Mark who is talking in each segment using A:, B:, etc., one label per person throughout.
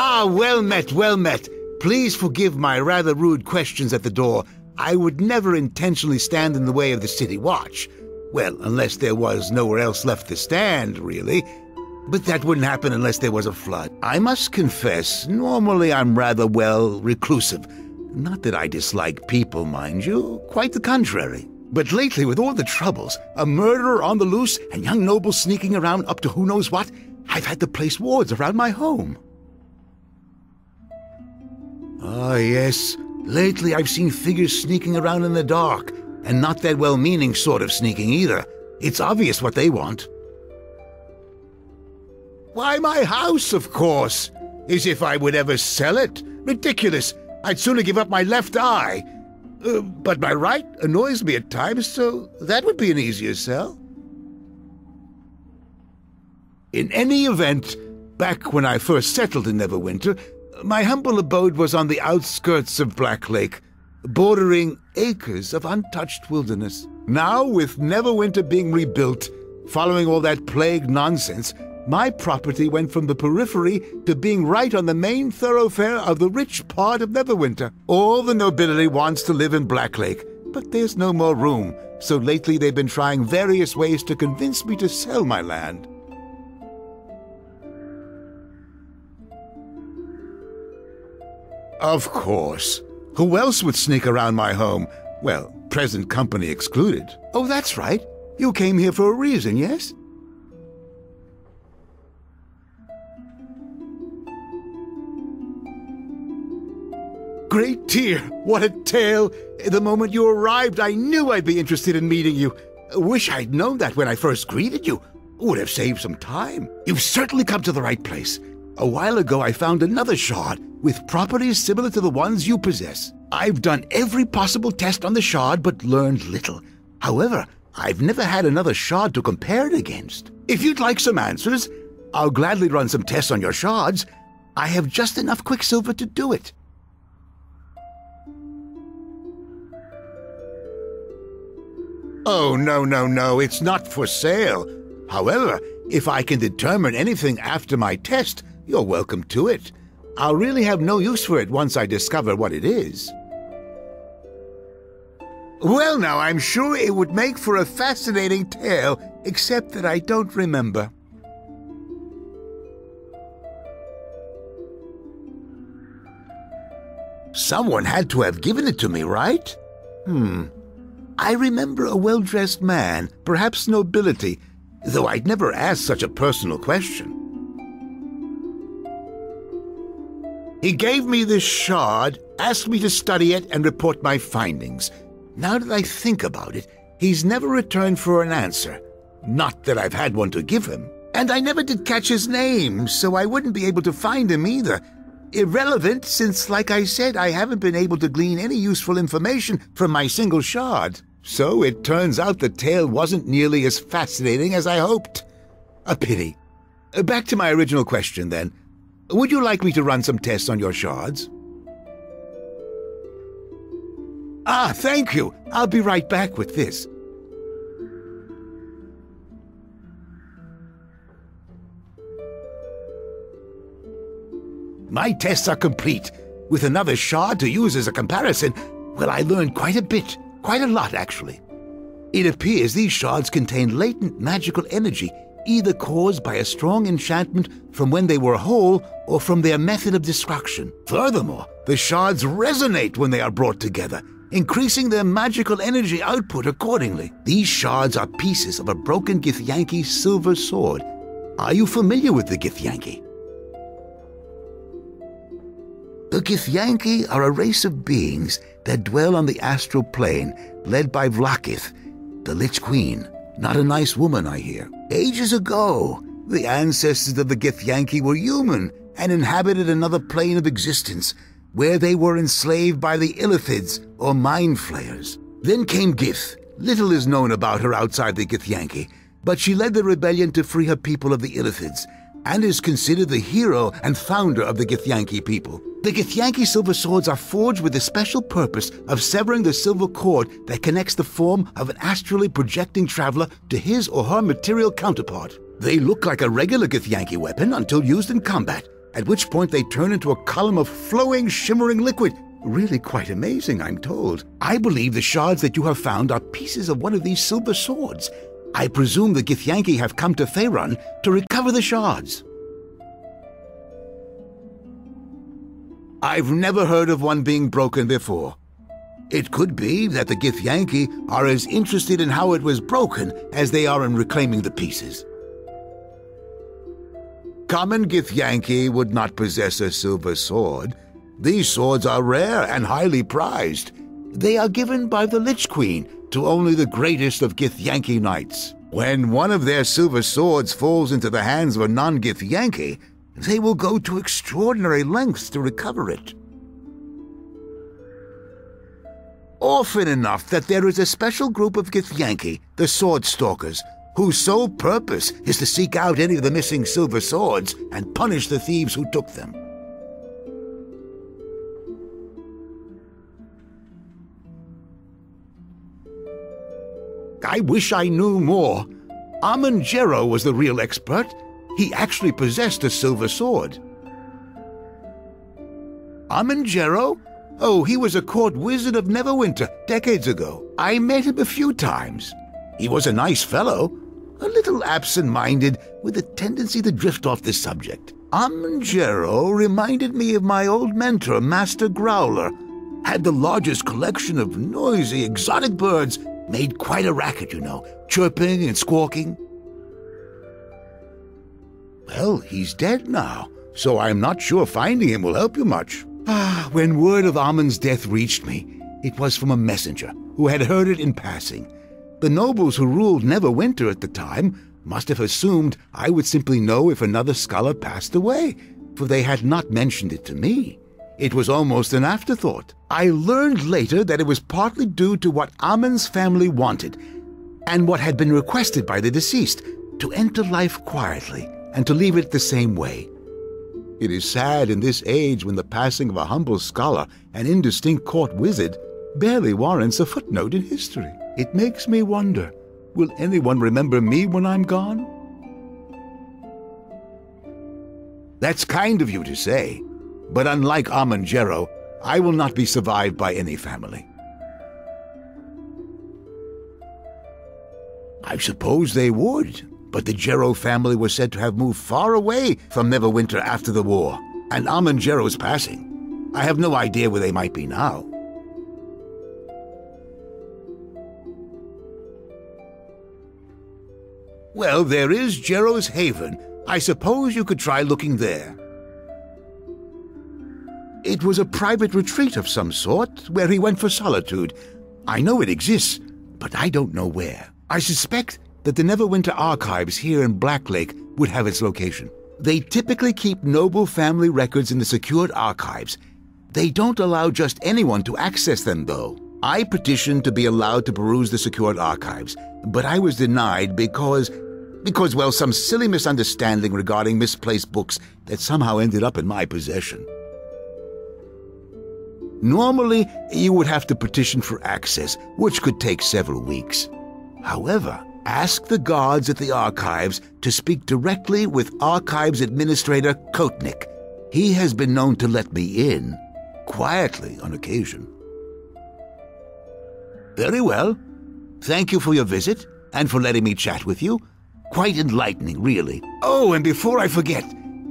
A: Ah, well met, well met. Please forgive my rather rude questions at the door. I would never intentionally stand in the way of the city watch. Well, unless there was nowhere else left to stand, really. But that wouldn't happen unless there was a flood. I must confess, normally I'm rather, well, reclusive. Not that I dislike people, mind you. Quite the contrary. But lately, with all the troubles, a murderer on the loose and young nobles sneaking around up to who knows what, I've had to place wards around my home. Ah, yes. Lately I've seen figures sneaking around in the dark, and not that well-meaning sort of sneaking either. It's obvious what they want. Why, my house, of course. As if I would ever sell it. Ridiculous. I'd sooner give up my left eye. But my right annoys me at times, so that would be an easier sell. In any event, back when I first settled in Neverwinter, my humble abode was on the outskirts of Black Lake, bordering acres of untouched wilderness. Now, with Neverwinter being rebuilt, following all that plague nonsense, My property went from the periphery to being right on the main thoroughfare of the rich part of Neverwinter. All the nobility wants to live in Blacklake, but there's no more room, so lately they've been trying various ways to convince me to sell my land. Of course. Who else would sneak around my home? Well, present company excluded. Oh, that's right. You came here for a reason, yes? Great dear, what a tale! The moment you arrived, I knew I'd be interested in meeting you. Wish I'd known that when I first greeted you. Would have saved some time. You've certainly come to the right place. A while ago, I found another shard with properties similar to the ones you possess. I've done every possible test on the shard, but learned little. However, I've never had another shard to compare it against. If you'd like some answers, I'll gladly run some tests on your shards. I have just enough quicksilver to do it. Oh, no, it's not for sale. However, if I can determine anything after my test, you're welcome to it. I'll really have no use for it once I discover what it is. Well, now, I'm sure it would make for a fascinating tale, except that I don't remember. Someone had to have given it to me, right? I remember a well-dressed man, perhaps nobility, though I'd never asked such a personal question. He gave me this shard, asked me to study it and report my findings. Now that I think about it, he's never returned for an answer. Not that I've had one to give him. And I never did catch his name, so I wouldn't be able to find him either. Irrelevant, since, like I said, I haven't been able to glean any useful information from my single shard. So it turns out the tale wasn't nearly as fascinating as I hoped. A pity. Back to my original question, then. Would you like me to run some tests on your shards? Ah, thank you. I'll be right back with this. My tests are complete. With another shard to use as a comparison, well, I learned quite a bit. Quite a lot, actually. It appears these shards contain latent magical energy, either caused by a strong enchantment from when they were whole or from their method of destruction. Furthermore, the shards resonate when they are brought together, increasing their magical energy output accordingly. These shards are pieces of a broken githyanki silver sword. Are you familiar with the githyanki? The githyanki are a race of beings that dwell on the astral plane, led by Vlakith, the Lich Queen. Not a nice woman, I hear. Ages ago, the ancestors of the githyanki were human and inhabited another plane of existence, where they were enslaved by the Illithids, or mind flayers. Then came Gith. Little is known about her outside the githyanki, but she led the rebellion to free her people of the Illithids, and is considered the hero and founder of the githyanki people. The githyanki silver swords are forged with the special purpose of severing the silver cord that connects the form of an astrally projecting traveler to his or her material counterpart. They look like a regular githyanki weapon until used in combat, at which point they turn into a column of flowing, shimmering liquid. Really quite amazing, I'm told. I believe the shards that you have found are pieces of one of these silver swords. I presume the githyanki have come to Faerun to recover the shards. I've never heard of one being broken before. It could be that the githyanki are as interested in how it was broken as they are in reclaiming the pieces. Common githyanki would not possess a silver sword. These swords are rare and highly prized. They are given by the Lich Queen to only the greatest of githyanki knights. When one of their silver swords falls into the hands of a non-githyanki, they will go to extraordinary lengths to recover it. Often enough that there is a special group of githyanki, the Sword Stalkers, whose sole purpose is to seek out any of the missing silver swords and punish the thieves who took them. I wish I knew more. Amun Jero was the real expert. He actually possessed a silver sword. Amangero? Oh, he was a court wizard of Neverwinter decades ago. I met him a few times. He was a nice fellow, a little absent-minded with a tendency to drift off the subject. Amangero reminded me of my old mentor, Master Growler. Had the largest collection of noisy, exotic birds, made quite a racket, you know, chirping and squawking. Well, he's dead now, so I'm not sure finding him will help you much. When word of Amon's death reached me, it was from a messenger who had heard it in passing. The nobles who ruled Neverwinter at the time must have assumed I would simply know if another scholar passed away, for they had not mentioned it to me. It was almost an afterthought. I learned later that it was partly due to what Amon's family wanted, and what had been requested by the deceased, to enter life quietly and to leave it the same way. It is sad in this age when the passing of a humble scholar, an indistinct court wizard, barely warrants a footnote in history. It makes me wonder, will anyone remember me when I'm gone? That's kind of you to say, but unlike Amangero, I will not be survived by any family. I suppose they would, but the Gero family was said to have moved far away from Neverwinter after the war, and Amangero's passing. I have no idea where they might be now. Well, there is Gero's Haven. I suppose you could try looking there. It was a private retreat of some sort, where he went for solitude. I know it exists, but I don't know where. I suspect that the Neverwinter archives here in Blacklake would have its location. They typically keep noble family records in the secured archives. They don't allow just anyone to access them, though. I petitioned to be allowed to peruse the secured archives, but I was denied because, well, some silly misunderstanding regarding misplaced books that somehow ended up in my possession. Normally, you would have to petition for access, which could take several weeks. However, ask the guards at the archives to speak directly with Archives Administrator Kotnik. He has been known to let me in, quietly on occasion. Very well. Thank you for your visit, and for letting me chat with you. Quite enlightening, really. Oh, and before I forget,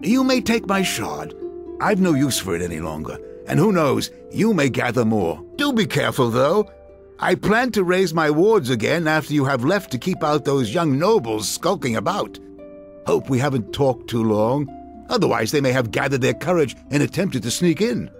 A: you may take my shard. I've no use for it any longer, and who knows, you may gather more. Do be careful, though. I plan to raise my wards again after you have left to keep out those young nobles skulking about. Hope we haven't talked too long. Otherwise, they may have gathered their courage and attempted to sneak in.